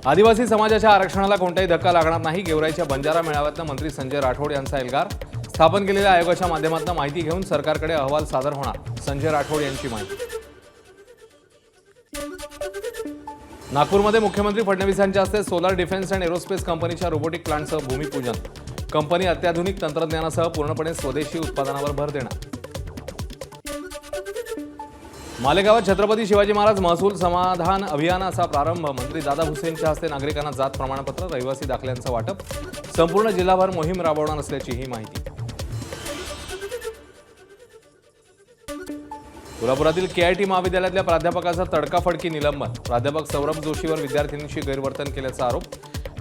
आदिवासी समाजाच्या आरक्षणाला कोणताही धक्का लागणार नाही. गेवराईच्या बंजारा मेळाव्यातनं मंत्री संजय राठोड यांचा एल्गार. स्थापन केलेल्या आयोगाच्या माध्यमातून माहिती घेऊन सरकारकडे अहवाल सादर होणार. संजय राठोड यांची माहिती. नागपूरमध्ये मुख्यमंत्री फडणवीस यांच्या हस्ते सोलार डिफेन्स अँड एरोस्पेस कंपनीच्या रोबोटिक प्लांटचं भूमिपूजन. कंपनी अत्याधुनिक तंत्रज्ञानासह पूर्णपणे स्वदेशी उत्पादनावर भर देणार. मालेगावात छत्रपती शिवाजी महाराज महसूल समाधान अभियानाचा प्रारंभ. मंत्री दादा भुसेंच्या हस्ते नागरिकांना जात प्रमाणपत्र, रहिवासी दाखल्यांचं वाटप. संपूर्ण जिल्हाभर मोहीम राबवणार असल्याची ही माहिती. कोल्हापुरातील केआयटी महाविद्यालयातल्या प्राध्यापकाचं तडकाफडकी निलंबन. प्राध्यापक सौरभ जोशीवर विद्यार्थिनींशी गैरवर्तन केल्याचा आरोप.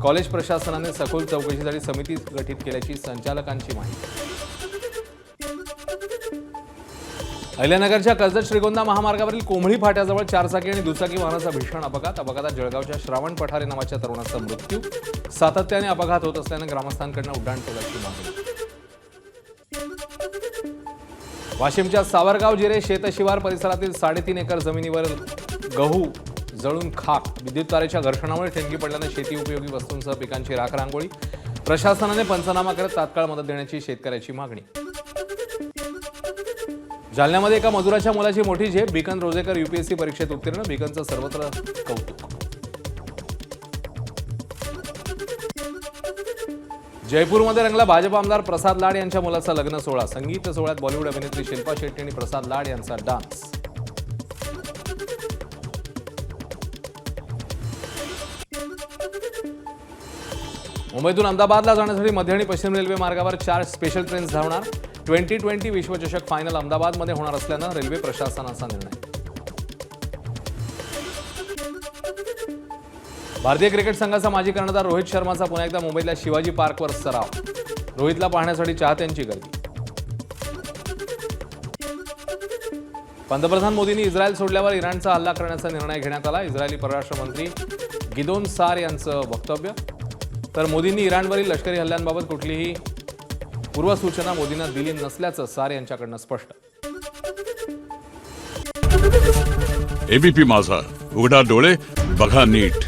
कॉलेज प्रशासनाने सखोल चौकशीसाठी समिती गठीत केल्याची संचालकांची माहिती. अहिल्यानगरच्या कर्जत श्रीगोंदा महामार्गावरील कोंभळी फाट्याजवळ चारचाकी आणि दुचाकी वाहनाचा भीषण अपघात. अपघातात जळगावच्या श्रावण पठारे नावाच्या तरुणाचा मृत्यू. सातत्याने अपघात होत असल्यानं ग्रामस्थांकडून उड्डाणपुलाची मागणी. वाशिमच्या सावरगाव जिरे शेतशिवार परिसरातील 3.5 एकर जमिनीवर गहू जळून खाक. विद्युत तारेच्या घर्षणामुळे ठिणगी पडल्यानं शेती उपयोगी वस्तूंसह पिकांची राख रांगोळी. प्रशासनाने पंचनामा करत तात्काळ मदत देण्याची शेतकऱ्याची मागणी. जालन्यामध्ये एका मजुराच्या मुलाची मोठी झेप. बिकन रोजेकर यूपीएससी परीक्षेत उत्तीर्ण. बिकनचं सर्वत्र कौतुक. जयपूरमध्ये रंगला भाजप आमदार प्रसाद लाड यांच्या मुलाचा लग्न सोहळा. संगीत सोहळ्यात बॉलिवूड अभिनेत्री शिल्पा शेट्टी आणि प्रसाद लाड यांचा डान्स. मुंबईतून अहमदाबादला जाण्यासाठी मध्य आणि पश्चिम रेल्वे मार्गावर 4 स्पेशल ट्रेन्स धावणार. 2020 विश्वचषक फायनल अहमदाबादमध्ये होणार असल्यानं रेल्वे प्रशासनाचा निर्णय. भारतीय क्रिकेट संघाचा माजी कर्णधार रोहित शर्माचा पुन्हा एकदा मुंबईतल्या शिवाजी पार्कवर सराव. रोहितला पाहण्यासाठी चाहत्यांची गर्दी. पंतप्रधान मोदींनी इस्रायल सोडल्यावर इराणचा हल्ला करण्याचा निर्णय घेण्यात आला. इस्रायली परराष्ट्र मंत्री गिदोन सार यांचं वक्तव्य. तर मोदींनी इराणवरील लष्करी हल्ल्यांबाबत कुठलीही पूर्वसूचना मोदींना दिली नसल्याचं सार यांच्याकडनं स्पष्ट. एबीपी माझा, उघडा डोळे बघा नीट.